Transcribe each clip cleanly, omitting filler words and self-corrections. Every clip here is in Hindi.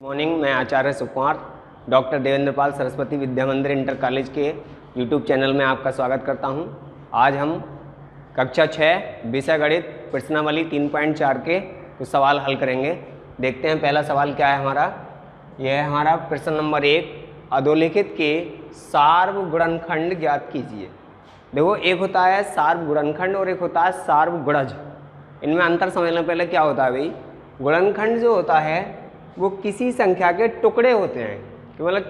मॉर्निंग, मैं आचार्य सुकुमार डॉक्टर देवेंद्र पाल सरस्वती विद्या मंदिर इंटर कॉलेज के यूट्यूब चैनल में आपका स्वागत करता हूं। आज हम कक्षा 6 विषय गणित प्रश्नावली 3.4 के कुछ सवाल हल करेंगे। देखते हैं पहला सवाल क्या है हमारा। यह है हमारा प्रश्न नंबर 1, अधोलिखित के सार्वगुणनखंड ज्ञात कीजिए। देखो, एक होता है सार्वगुणनखंड और एक होता है सार्वगुणज। इनमें अंतर समझने पहले क्या होता है भाई, गुणनखंड जो होता है वो किसी संख्या के टुकड़े होते हैं कि मतलब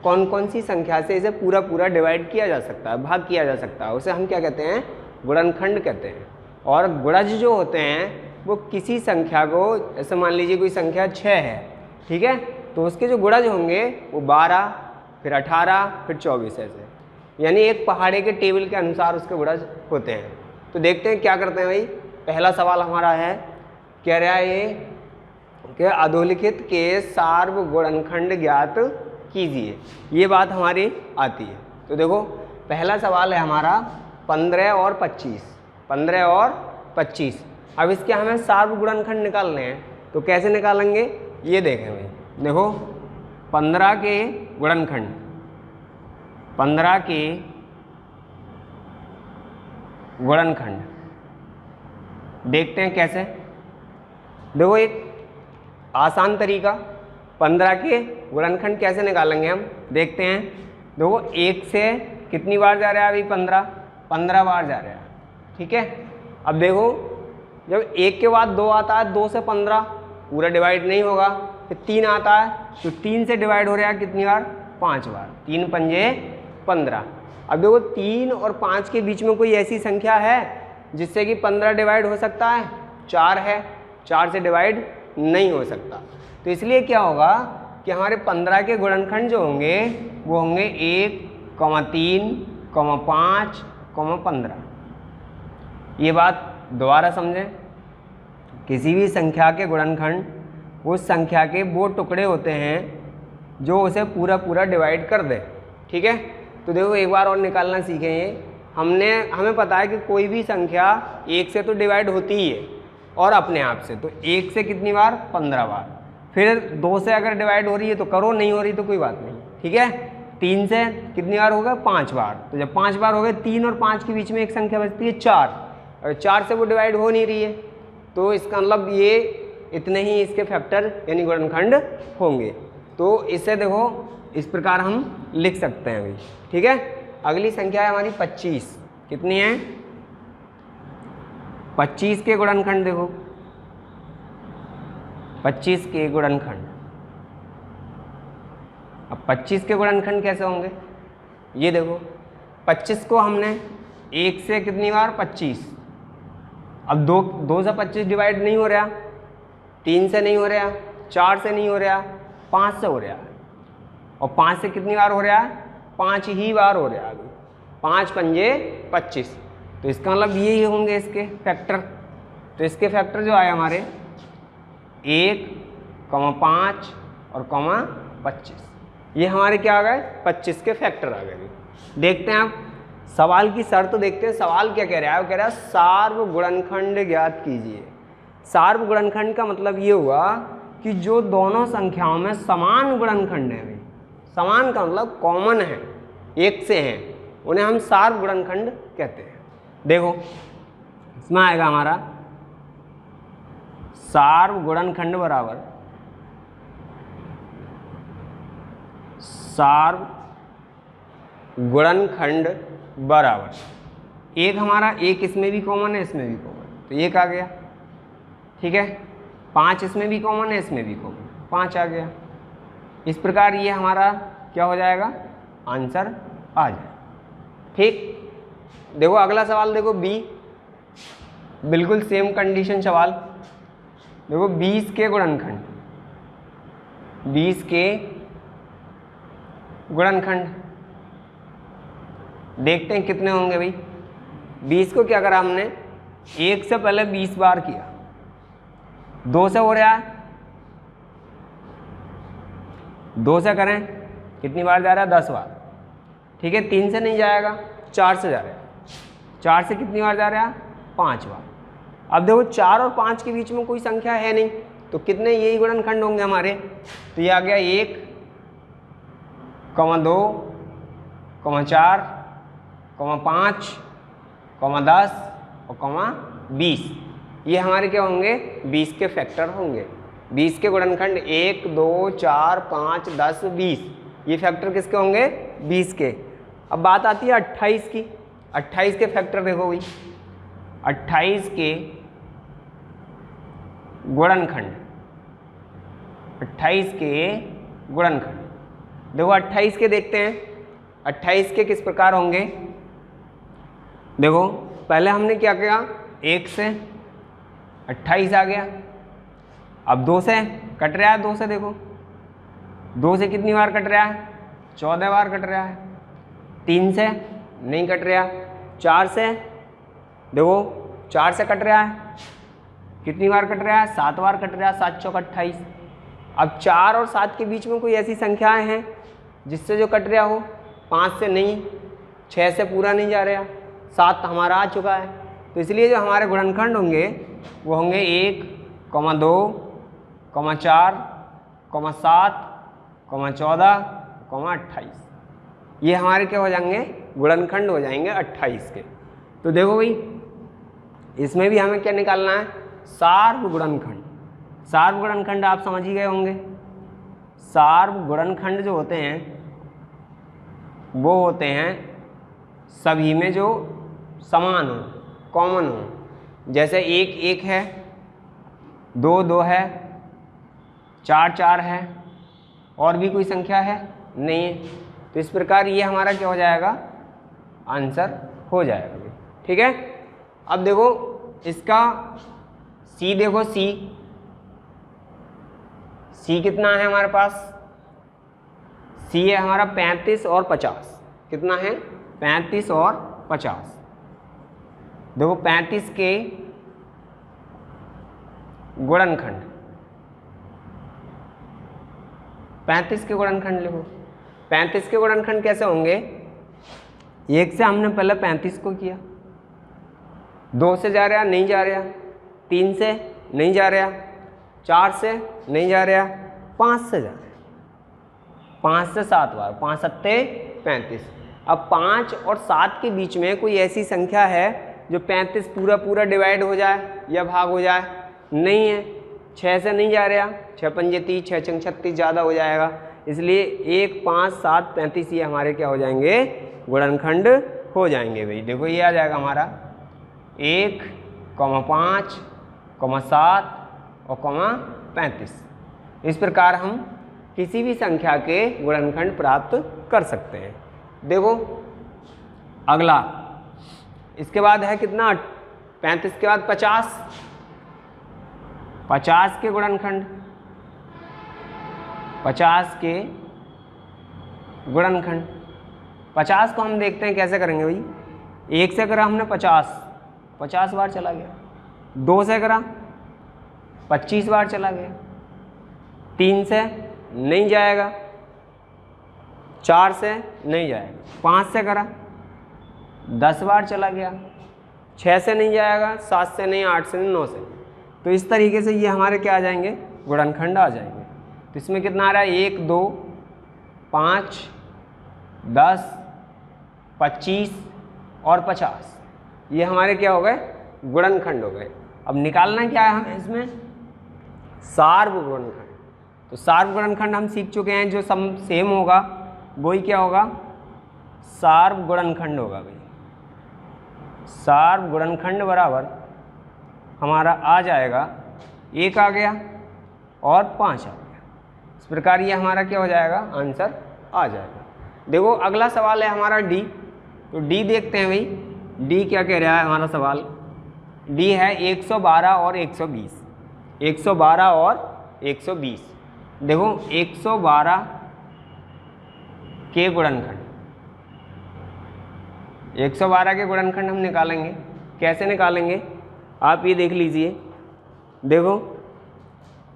कौन कौन सी संख्या से इसे पूरा पूरा डिवाइड किया जा सकता है, भाग किया जा सकता है, उसे हम क्या कहते हैं, गुणनखंड कहते हैं। और गुणज जो होते हैं वो किसी संख्या को, जैसे मान लीजिए कोई संख्या 6 है, ठीक है, तो उसके जो गुणज होंगे वो 12, फिर 18, फिर 24 ऐसे, यानी एक पहाड़े के टेबल के अनुसार उसके गुणज होते हैं। तो देखते हैं क्या करते हैं भाई। पहला सवाल हमारा है, कह रहा है ये कि अधोलिखित के सार्वगुणनखंड ज्ञात कीजिए। ये बात हमारी आती है। तो देखो, पहला सवाल है हमारा 15 और 25। 15 और 25। अब इसके हमें सार्वगुणनखंड निकालने हैं, तो कैसे निकालेंगे ये देखें भाई। देखो, 15 के गुणनखंड, 15 के गुणनखंड देखते हैं कैसे। देखो, एक आसान तरीका, 15 के गुणनखंड कैसे निकालेंगे हम, देखते हैं। देखो, 1 से कितनी बार जा रहा है अभी, 15 बार जा रहा है, ठीक है। अब देखो, जब 1 के बाद 2 आता है, 2 से 15 पूरा डिवाइड नहीं होगा, फिर 3 आता है, तो 3 से डिवाइड हो रहा है कितनी बार, 5 बार। 3 पंजे 15। अब देखो, 3 और 5 के बीच में कोई ऐसी संख्या है जिससे कि 15 डिवाइड हो सकता है, 4 है, 4 से डिवाइड नहीं हो सकता। तो इसलिए क्या होगा कि हमारे 15 के गुणनखंड जो होंगे वो होंगे 1, 3, 5, 15। ये बात दोबारा समझें, किसी भी संख्या के गुणनखंड उस संख्या के वो टुकड़े होते हैं जो उसे पूरा पूरा डिवाइड कर दे, ठीक है। तो देखो, एक बार और निकालना सीखें ये। हमें पता है कि कोई भी संख्या 1 से तो डिवाइड होती ही है और अपने आप से, तो 1 से कितनी बार, 15 बार। फिर 2 से अगर डिवाइड हो रही है तो करो, नहीं हो रही तो कोई बात नहीं, ठीक है। 3 से कितनी बार होगा, 5 बार। तो जब 5 बार हो गए, 3 और 5 के बीच में एक संख्या बचती है 4, और 4 से वो डिवाइड हो नहीं रही है, तो इसका मतलब ये इतने ही इसके फैक्टर यानी गुणनखंड होंगे। तो इसे देखो, इस प्रकार हम लिख सकते हैं अभी, ठीक है। अगली संख्या है हमारी 25। कितनी है, 25 के गुणनखंड देखो, 25 के गुणनखंड। अब 25 के गुणनखंड कैसे होंगे, ये देखो। 25 को हमने 1 से कितनी बार, 25। अब 2 से 25 डिवाइड नहीं हो रहा, 3 से नहीं हो रहा, 4 से नहीं हो रहा, 5 से हो रहा है। और 5 से कितनी बार हो रहा है, 5 ही बार हो रहा है अभी। 5 पंजे 25। तो इसका मतलब ये ही होंगे इसके फैक्टर। तो इसके फैक्टर जो आए हमारे 1, 5 और 25, ये हमारे क्या आ गए, 25 के फैक्टर आ गए। देखते हैं आप सवाल की शर्त, देखते हैं सवाल क्या कह रहा है। वो कह रहा है सार्वगुणनखंड ज्ञात कीजिए। सार्वगुणनखंड का मतलब ये हुआ कि जो दोनों संख्याओं में समान गुणनखंड है, समान का मतलब कॉमन है, एक से हैं, उन्हें हम सार्वगुणनखंड कहते हैं। देखो, इसमें आएगा हमारा सार्वगुणनखंड बराबर सार्वगुणनखंड बराबर एक, हमारा एक इसमें भी कॉमन है, इसमें भी कॉमन, तो एक आ गया, ठीक है। 5 इसमें भी कॉमन है, इसमें भी कॉमन, 5 आ गया। इस प्रकार ये हमारा क्या हो जाएगा, आंसर आ जाए, ठीक। देखो, अगला सवाल देखो, बी, बिल्कुल सेम कंडीशन सवाल। देखो, 20 के गुणनखंड, 20 के गुणनखंड देखते हैं कितने होंगे भाई। 20 को क्या करा हमने, 1 से पहले 20 बार किया, 2 से हो रहा है, 2 से करें कितनी बार जा रहा है, 10 बार, ठीक है। 3 से नहीं जाएगा, 4 से जा रहा है, 4 से कितनी बार जा रहा है, 5 बार। अब देखो, 4 और 5 के बीच में कोई संख्या है नहीं, तो कितने यही गुणनखंड होंगे हमारे। तो ये आ गया 1, 2, 4, 5, 10 और 20। ये हमारे क्या होंगे, 20 के फैक्टर होंगे। 20 के गुणनखंड 1, 2, 4, 5, 10, 20, ये फैक्टर किसके होंगे, 20 के। अब बात आती है 28 की। 28 के फैक्टर देखो भाई, 28 के गुणनखंड, 28 के गुणनखंड देखो, 28 के देखते हैं। 28 के किस प्रकार होंगे, देखो पहले हमने क्या किया, 1 से 28 आ गया। अब 2 से कट रहा है, 2 से देखो, 2 से कितनी बार कट रहा है, 14 बार कट रहा है। 3 से नहीं कट रहा। 4 से देखो, 4 से कट रहा है, कितनी बार कट रहा है, 7 बार कट रहा है। 7 चौक 28। अब 4 और 7 के बीच में कोई ऐसी संख्याएं हैं जिससे जो कट रहा हो, 5 से नहीं, 6 से पूरा नहीं जा रहा, 7 हमारा आ चुका है। तो इसलिए जो हमारे गुणनखंड होंगे वो होंगे 1, 2, 4, 7, 14, 28। ये हमारे क्या हो जाएंगे, गुणनखंड हो जाएंगे 28 के। तो देखो भाई, इसमें भी हमें क्या निकालना है, सार्वगुणनखंड। सार्वगुणनखंड आप समझ ही गए होंगे। सार्वगुणनखंड जो होते हैं वो होते हैं सभी में जो समान हो, कॉमन हो। जैसे 1 1 है, 2 2 है, 4 4 है, और भी कोई संख्या है नहीं है। तो इस प्रकार ये हमारा क्या हो जाएगा, आंसर हो जाएगा। ठीक है। अब देखो इसका सी, देखो सी कितना है हमारे पास, सी है हमारा 35 और 50। कितना है, 35 और 50। देखो 35 के गुणनखंड, 35 के गुणनखंड लिखो। 35 के गुणनखंड कैसे होंगे, 1 से हमने पहले 35 को किया, 2 से जा रहा, नहीं जा रहा, 3 से नहीं जा रहा, 4 से नहीं जा रहा, 5 से जा रहा, 5 से 7 बार, 5 सत्ते 35। अब 5 और 7 के बीच में कोई ऐसी संख्या है जो 35 पूरा पूरा डिवाइड हो जाए या भाग हो जाए, नहीं है। 6 से नहीं जा रहा, 6 पंजे 30, 6 छंग 36 ज़्यादा हो जाएगा। इसलिए 1, 5, 7, 35 ये हमारे क्या हो जाएंगे, गुणनखंड हो जाएंगे भाई। देखो ये आ जाएगा हमारा 1, 5, 7 और 35। इस प्रकार हम किसी भी संख्या के गुणनखंड प्राप्त कर सकते हैं। देखो अगला, इसके बाद है कितना, 35 के बाद 50। 50 के गुणनखंड, 50 के गुणनखंड, 50 को हम देखते हैं कैसे करेंगे भाई। 1 से करा हमने 50 बार चला गया। 2 से करा 25 बार चला गया। 3 से नहीं जाएगा, 4 से नहीं जाएगा। 5 से करा 10 बार चला गया। 6 से नहीं जाएगा, 7 से नहीं, 8 से नहीं, 9 से। तो इस तरीके से ये हमारे क्या आ जाएंगे, गुणनखंड आ जाएंगे। तो इसमें कितना आ रहा है, 1, 2, 5, 10, 25 और 50, ये हमारे क्या हो गए, गुणनखंड हो गए। अब निकालना क्या है हमें इसमें, सार्वगुणनखंड। तो सार्वगुणनखंड हम सीख चुके हैं, जो सम सेम होगा वही क्या होगा, सार्वगुणनखंड होगा भाई। सार्वगुणनखंड बराबर हमारा आ जाएगा, 1 आ गया और 5 आ गया। इस प्रकार ये हमारा क्या हो जाएगा, आंसर आ जाएगा। देखो अगला सवाल है हमारा डी। तो डी देखते हैं भाई, डी क्या कह रहा है हमारा सवाल। डी है 112 और 120। 112 और 120। देखो 112 के गुणनखंड, 112 के गुणनखंड हम निकालेंगे। कैसे निकालेंगे आप ये देख लीजिए। देखो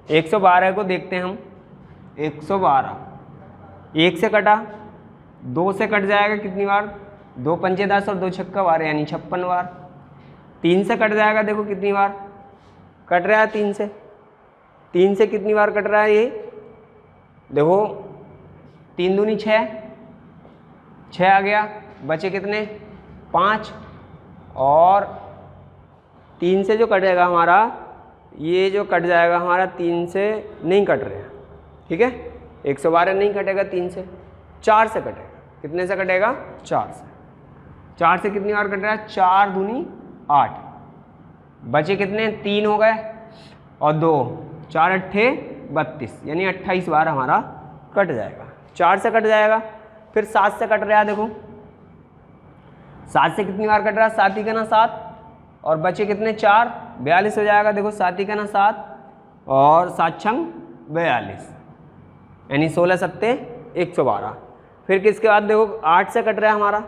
112 को देखते हैं हम। 112 1 से कटा, 2 से कट जाएगा कितनी बार, 2 पंजे 10 और 2 छक्का बार, यानी 56 बार। 3 से कट जाएगा, देखो कितनी बार कट रहा है 3 से, 3 से कितनी बार कट रहा है ये, देखो 3 दूनी 6, 6 आ गया, बचे कितने 5, और 3 से जो कटेगा हमारा, ये जो कट जाएगा हमारा 3 से नहीं कट रहे हैं, ठीक है, 112 नहीं कटेगा 3 से, 4 से कटेगा। कितने से कटेगा, 4 से। 4 से कितनी बार कट रहा है, 4 दूनी 8, बचे कितने 3 हो गए और 2, 4 अट्ठे 32, यानी 28 बार हमारा कट जाएगा। 4 से कट जाएगा, फिर 7 से कट रहा है, देखो 7 से कितनी बार कट रहा है, 7 ही का ना 7, और बचे कितने 4, 42 हो जाएगा। देखो 7 ही का ना 7 और 7 छंग 42, यानी 16 सत्ते 112। फिर किसके बाद देखो 8 से कट रहा है हमारा,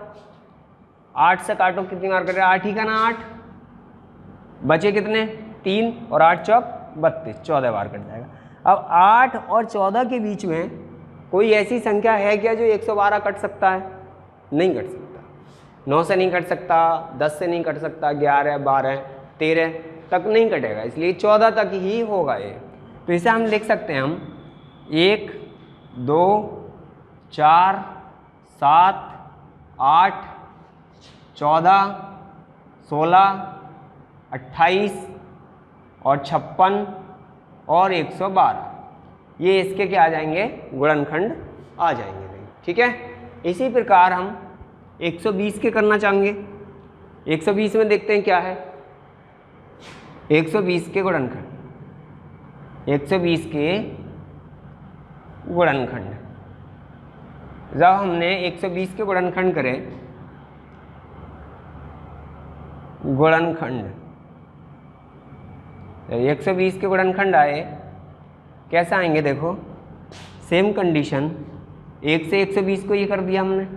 8 से काटो कितनी बार कट रहा है, 8 ही का ना 8, बचे कितने 3, और 8 चौक 32, 14 बार कट जाएगा। अब 8 और 14 के बीच में कोई ऐसी संख्या है क्या जो 112 कट सकता है, नहीं कट सकता। 9 से नहीं कट सकता, 10 से नहीं कट सकता, 11, 12, 13 तक नहीं कटेगा, इसलिए 14 तक ही होगा ये। तो इसे हम लिख सकते हैं, हम 1, 2, 4, 7, 8, 14, 16, 28 और 56 और 112, ये इसके क्या आ जाएंगे, गुणनखंड आ जाएंगे, ठीक है। इसी प्रकार हम 120 के करना चाहेंगे। 120 में देखते हैं क्या है, 120 के गुणनखंड, 120 के गुणनखंड। जब हमने 120 के गुणनखंड करे, गुणनखंड 120 के गुणनखंड आए, कैसे आएंगे, देखो सेम कंडीशन, 1 से 120 को ये कर दिया हमने,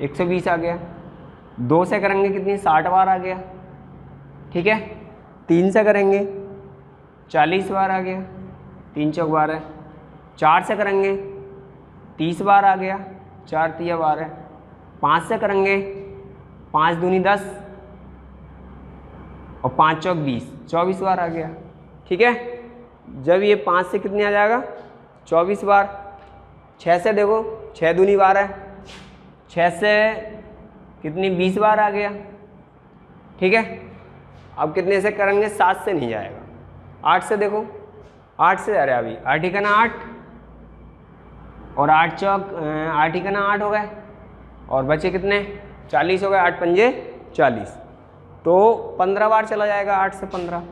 120 आ गया। 2 से करेंगे कितनी, 60 बार आ गया, ठीक है। 3 से करेंगे 40 बार आ गया, 3 चौक 12। 4 से करेंगे 30 बार आ गया, 4 तिया 12। 5 से करेंगे 5 दूनी 10 और 5 चौक 20, 24 बार आ गया, ठीक है। जब ये 5 से कितनी आ जाएगा, 24 बार। 6 से देखो 6 दूनी 12, 6 से कितनी 20 बार आ गया, ठीक है। अब कितने से करेंगे, 7 से नहीं जाएगा। 8 से देखो, 8 से जा रहा है अभी, 8 ही का ना 8 और 8 चौक 8 ही का ना 8 हो गए, और बचे कितने 40 हो गए, 8 पंजे 40, तो 15 बार चला जाएगा, 8 से 15।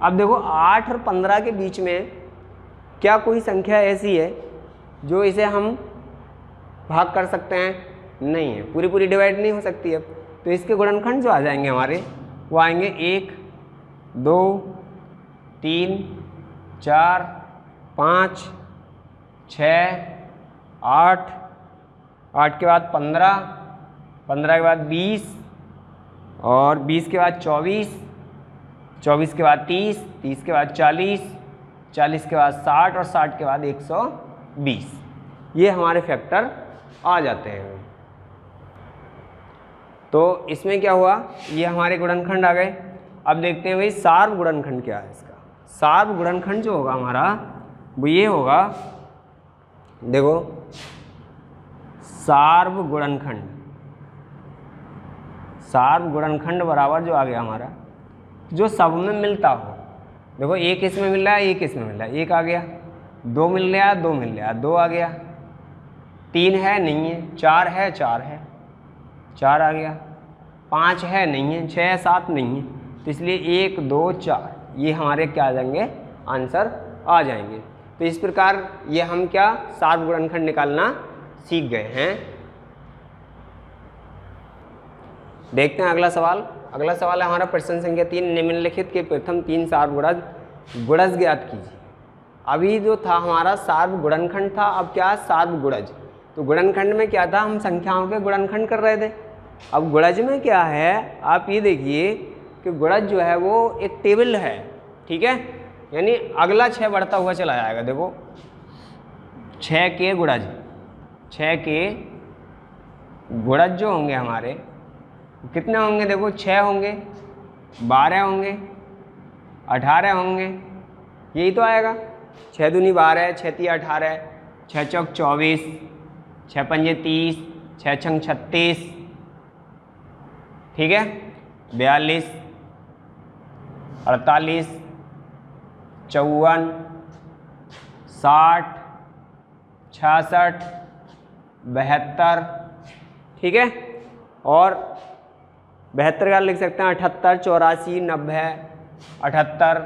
अब देखो 8 और 15 के बीच में क्या कोई संख्या ऐसी है जो इसे हम भाग कर सकते हैं, नहीं है, पूरी पूरी डिवाइड नहीं हो सकती है। तो इसके गुणनखंड जो आ जाएंगे हमारे, वो आएंगे 1, 2, 3, 4, 5, 6, 8, 8 के बाद 15, 15 के बाद 20 और 20 के बाद 24, 24 के बाद 30, 30 के बाद 40, 40 के बाद 60 और 60 के बाद 120, ये हमारे फैक्टर आ जाते हैं। तो इसमें क्या हुआ, ये हमारे गुणनखंड आ गए। अब देखते हैं भाई सार्व गुणनखंड क्या है इसका। सार्व गुणनखंड जो होगा हमारा वो ये होगा, देखो सार्व गुणनखंड, सार्व गुणनखंड बराबर जो आ गया हमारा, जो सब में मिलता हो। देखो एक इसमें मिल रहा है, एक इसमें मिल रहा है, एक आ गया, 2 मिल गया, 2 मिल गया, 2 आ गया, 3 है नहीं है, 4 है, 4 है, 4 आ गया, 5 है नहीं है, 6 7 नहीं है, तो इसलिए 1 2 4 ये हमारे क्या आ जाएंगे, आंसर आ जाएंगे। तो इस प्रकार ये हम क्या सार्व गुणनखंड निकालना सीख गए हैं। देखते हैं अगला सवाल। अगला सवाल है हमारा प्रश्न संख्या 3, निम्नलिखित के प्रथम 3 सार्व गुणज ज्ञात कीजिए। अभी जो था हमारा सार्व गुणनखंड था, अब क्या सार्व गुणज। तो गुणनखंड में क्या था, हम संख्याओं के गुणनखंड कर रहे थे। अब गुणज में क्या है, आप ये देखिए कि गुणज जो है वो एक टेबल है, ठीक है, यानी अगला 6 बढ़ता हुआ चला जाएगा। देखो 6 के गुणज, 6 के गुणज जो होंगे हमारे कितने होंगे, देखो 6 होंगे, 12 होंगे, 18 होंगे, यही तो आएगा। 6 दूनी 12, 6 तिया 18, 6 चौक 24, 6 पंजे 30, 6 छंग 36, ठीक है, 42, 48, 54, 60, 66, 72, ठीक है। और 72 का लिख सकते हैं 78, 84, 90, 78,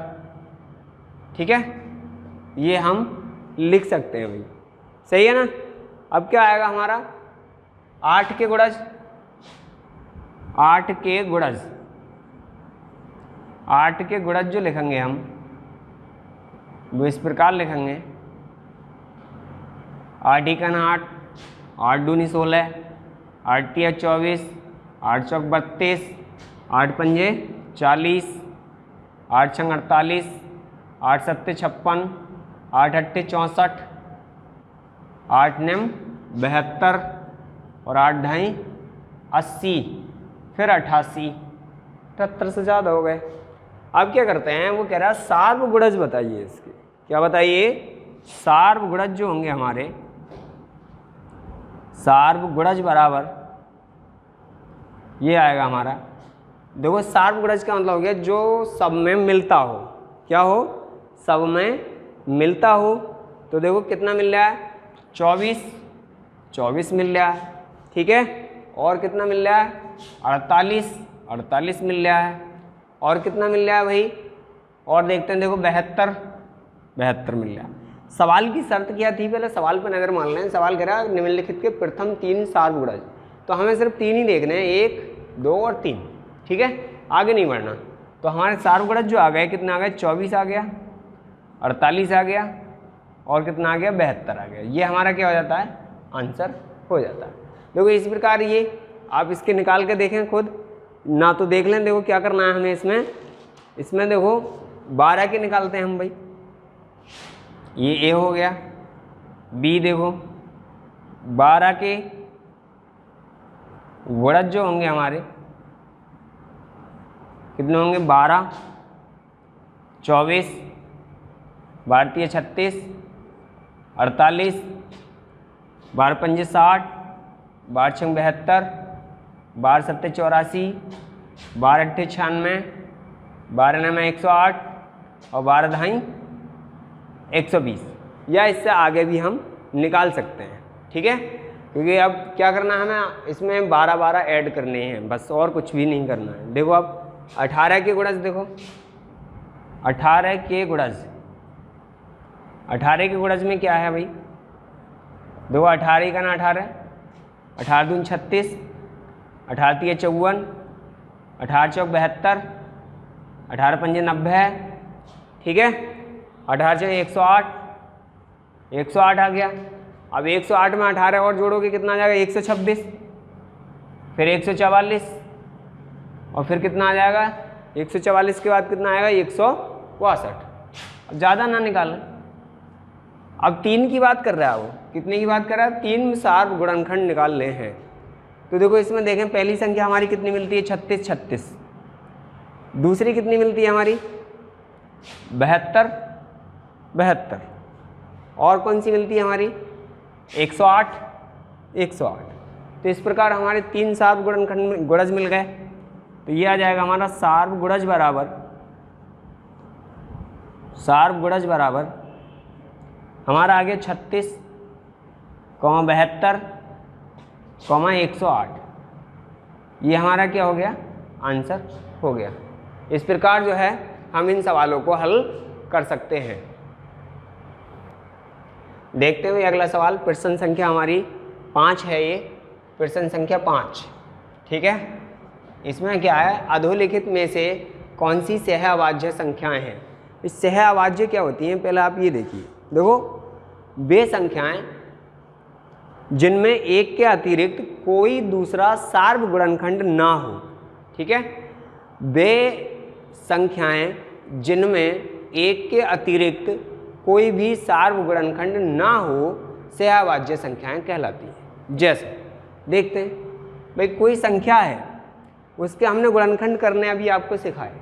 ठीक है, ये हम लिख सकते हैं भाई, सही है ना। अब क्या आएगा हमारा 8 के गुणज, 8 के गुणज, 8 के गुणज जो लिखेंगे हम वो इस प्रकार लिखेंगे 8 एकन 8, 8 दूनी 16, 8 तिया 24, 8 चौक 32, 8 पंजे 40, 8 छंग 48, 8 सत्ते 56, 8 अट्ठे 64, 8 नेम 72 और 8 ढाई 80, फिर 88, 78 से ज़्यादा हो गए। अब क्या करते हैं, वो कह रहा है सार्वगुणज बताइए इसके। क्या बताइए, सार्वगुणज जो होंगे हमारे, सार्वगुणज बराबर ये आएगा हमारा। देखो सार्वगुणज का मतलब हो गया जो सब में मिलता हो। क्या हो, सब में मिलता हो। तो देखो कितना मिल रहा है, 24, 24 मिल रहा है, ठीक है। और कितना मिल रहा है, 48, 48 मिल रहा है। और कितना मिल रहा है भाई, और देखते हैं, देखो 72, 72 मिल रहा है। सवाल की शर्त क्या थी, पहले सवाल पर नजर मान लें। सवाल कह रहा है निम्नलिखित के प्रथम 3 सार्वगुणज, तो हमें सिर्फ 3 ही देखने हैं, 1, 2 और 3, ठीक है, आगे नहीं बढ़ना। तो हमारे सार्वगुणज जो आ गए, कितना आ गया, 24 आ गया, 48 आ गया, और कितना आ गया, 72 आ गया। ये हमारा क्या हो जाता है, आंसर हो जाता है। देखो इस प्रकार ये आप इसके निकाल के देखें खुद ना, तो देख लें। देखो क्या करना है हमें इसमें, इसमें देखो 12 के निकालते हैं हम भाई। ये ए हो गया, बी देखो 12 के गुणज जो होंगे हमारे कितने होंगे, 12, 24, 12 तिया 36, 48, 12 पंजे 60, 12 छंग 72, 12 सत्ते 84, 12 अट्ठे 96, 12 नम 108 और 12 ढाई 120, या इससे आगे भी हम निकाल सकते हैं, ठीक है। क्योंकि अब क्या करना है हमें, इसमें 12 12 ऐड करने हैं बस, और कुछ भी नहीं करना है। देखो अब 18 के गुणज देखो, 18 के गुणज, 18 के गुणज में क्या है भाई, देखो 18 का ना 18, 18 दून 36, 18 तिया 54, 18 चौक 72, 18 पंजे 90, ठीक है, 18 से 108, 108 आ गया। अब 108 में 18 और जोड़ोगे कितना आ जाएगा, 126, फिर 144, और फिर कितना आ जाएगा, 144 के बाद कितना आएगा, 162। अब ज़्यादा ना निकालें। अब 3 की बात कर रहा है वो, कितने की बात कर रहा है, 3 सार्वगुणनखंड निकालने हैं। तो देखो इसमें देखें, पहली संख्या हमारी कितनी मिलती है, 36, 36। दूसरी कितनी मिलती है हमारी, 72, 72। और कौन सी मिलती है हमारी, 108, 108। तो इस प्रकार हमारे 3 सार्वगुणनखंड गुणज मिल गए। तो ये आ जाएगा हमारा सार्वगुणज बराबर, सार्वगुणज बराबर हमारा आ गया 36, 72, 108। ये हमारा क्या हो गया, आंसर हो गया। इस प्रकार जो है हम इन सवालों को हल कर सकते हैं। देखते हुए अगला सवाल, प्रश्न संख्या हमारी 5 है। ये प्रश्न संख्या 5, ठीक है। इसमें क्या है, अधोलिखित में से कौन सी सहअवाज्य संख्याएं हैं। इस सहअवाज्य क्या होती हैं, पहले आप ये देखिए। देखो वे संख्याएं जिनमें एक के अतिरिक्त कोई दूसरा सार्वगुणनखंड ना हो, ठीक है। वे संख्याएं जिनमें एक के अतिरिक्त कोई भी सार्वगुणनखंड ना हो, सहअवाज्य संख्याएं कहलाती हैं। जैसे देखते हैं भाई, कोई संख्या है, उसके हमने गुणनखंड करने अभी आपको सिखाए,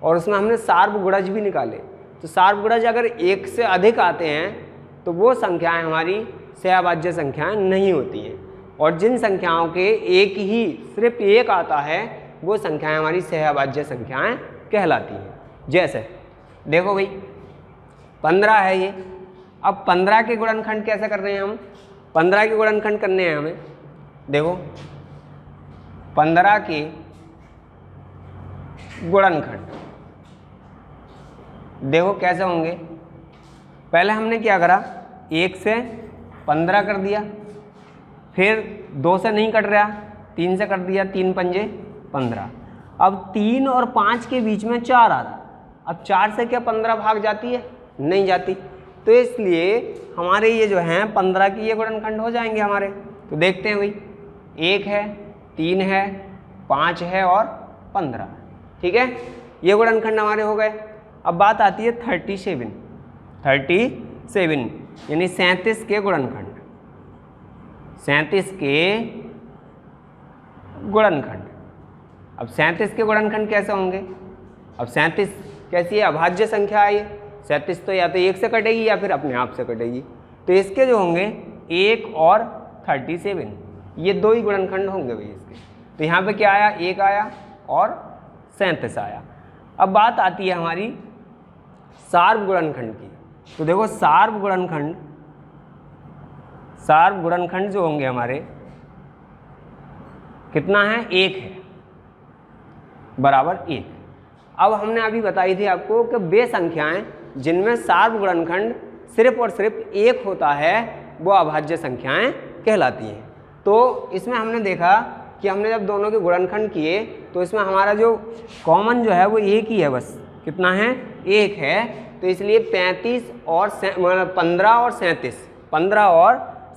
और उसमें हमने सार्वगुणज भी निकाले। तो सार्वगुणज अगर 1 से अधिक आते हैं तो वो संख्याएं हमारी सहअभाज्य संख्याएं नहीं होती हैं, और जिन संख्याओं के एक ही सिर्फ एक आता है वो संख्याएं हमारी सहअभाज्य संख्याएं कहलाती हैं। जैसे देखो भाई 15 है ये, अब 15 के गुणनखंड कैसे कर रहे हैं हम, 15 के गुणनखंड करने हैं हमें। देखो 15 के गुणनखंड देखो कैसे होंगे। पहले हमने क्या करा, 1 से 15 कर दिया, फिर 2 से नहीं कट रहा, 3 से कर दिया, 3 पंजे 15। अब 3 और 5 के बीच में 4 आ रहा, अब 4 से क्या 15 भाग जाती है, नहीं जाती, तो इसलिए हमारे ये जो हैं 15 के ये गुणनखंड हो जाएंगे हमारे। तो देखते हैं भाई, 1 है, 3 है, 5 है और 15, ठीक है, ये गुणनखंड हमारे हो गए। अब बात आती है 37 यानी 37 के गुणनखंड, 37 के गुणनखंड। अब 37 के गुणनखंड कैसे होंगे, अब 37 कैसी है, अभाज्य संख्या है ये, 37 तो या तो 1 से कटेगी या फिर अपने आप से कटेगी, तो इसके जो होंगे 1 और 37, ये 2 ही गुणनखंड होंगे भाई इसके। तो यहाँ पे क्या आया, 1 आया और 37 आया। अब बात आती है हमारी सार्वगुणनखंड की। तो देखो सार्वगुणनखंड जो होंगे हमारे कितना है, 1 है, बराबर 1। अब हमने अभी बताई थी आपको कि वे संख्याएं जिनमें सार्वगुणनखंड सिर्फ और सिर्फ 1 होता है वो अभाज्य संख्याएं कहलाती हैं। तो इसमें हमने देखा कि हमने जब दोनों के गुणनखंड किए तो इसमें हमारा जो कॉमन जो है वो 1 ही है, बस कितना है, 1 है। तो इसलिए 35 और 15 और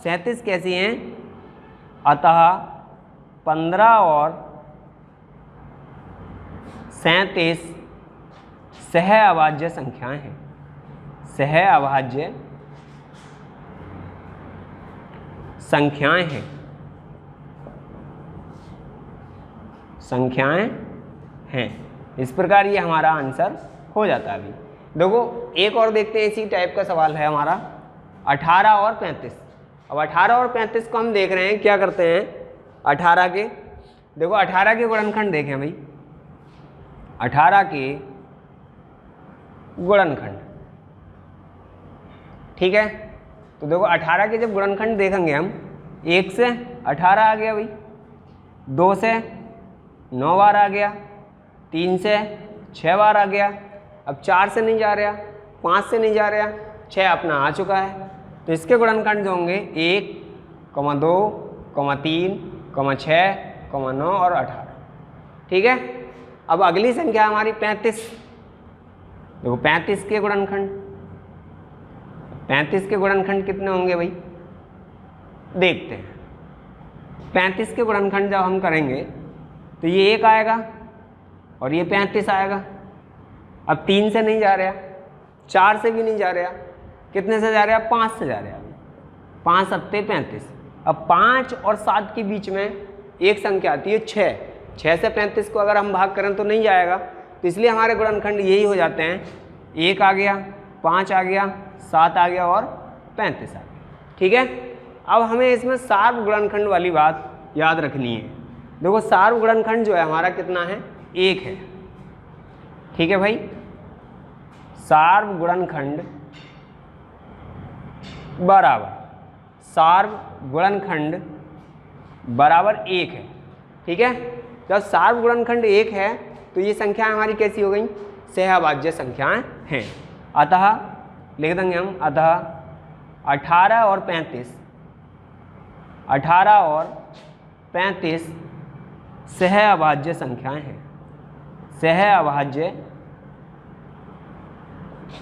37 कैसी हैं, अतः 15 और 37 सहअभाज्य संख्याएं हैं, सहअभाज्य संख्याएं हैं। इस प्रकार ये हमारा आंसर हो जाता है। अभी देखो एक और देखते हैं, इसी टाइप का सवाल है हमारा 18 और 35। अब 18 और 35 को हम देख रहे हैं, क्या करते हैं 18 के, देखो 18 के गुणनखंड देखें भाई, 18 के गुणनखंड, ठीक है। तो देखो 18 के जब गुणनखंड देखेंगे हम, 1 से 18 आ गया भाई, 2 से 9 बार आ गया, 3 से 6 बार आ गया, अब 4 से नहीं जा रहा, 5 से नहीं जा रहा, 6 अपना आ चुका है। तो इसके गुणनखंड जो होंगे 1, 2, 3, 6, 9 और 18, ठीक है। अब अगली संख्या हमारी 35। देखो 35 के गुणनखंड, 35 के गुणनखंड कितने होंगे भाई, देखते हैं। 35 के गुणनखंड जब हम करेंगे तो ये 1 आएगा और ये 35 आएगा। अब 3 से नहीं जा रहा, 4 से भी नहीं जा रहा, कितने से जा रहा, 5 से जा रहा। 5 सत्ते 35। अब 5 और 7 के बीच में एक संख्या आती है 6। 6 से 35 को अगर हम भाग करें तो नहीं जाएगा, तो इसलिए हमारे गुणनखंड यही हो जाते हैं, 1 आ गया, 5 आ गया, 7 आ गया और 35 आ गया, ठीक है। अब हमें इसमें सार्वगुणनखंड वाली बात याद रखनी है। देखो सार्वगुणनखंड जो है हमारा कितना है, 1 है, ठीक है भाई। सार्वगुणनखंड बराबर 1 है, ठीक है। जब सार्वगुणनखंड 1 है तो ये संख्या हमारी कैसी हो गई, सहअभाज्य संख्याएं हैं। अतः लिख देंगे हम, अतः 18 और 35 सहअभाज्य संख्याएं हैं, सहअभाज्य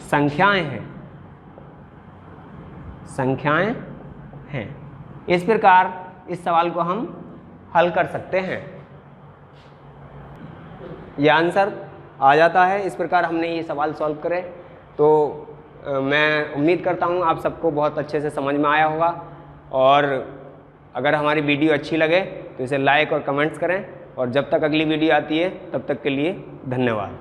संख्याएं हैं। इस प्रकार इस सवाल को हम हल कर सकते हैं, यह आंसर आ जाता है। इस प्रकार हमने ये सवाल सॉल्व करे। तो मैं उम्मीद करता हूँ आप सबको बहुत अच्छे से समझ में आया होगा, और अगर हमारी वीडियो अच्छी लगे तो इसे लाइक और कमेंट्स करें, और जब तक अगली वीडियो आती है तब तक के लिए धन्यवाद।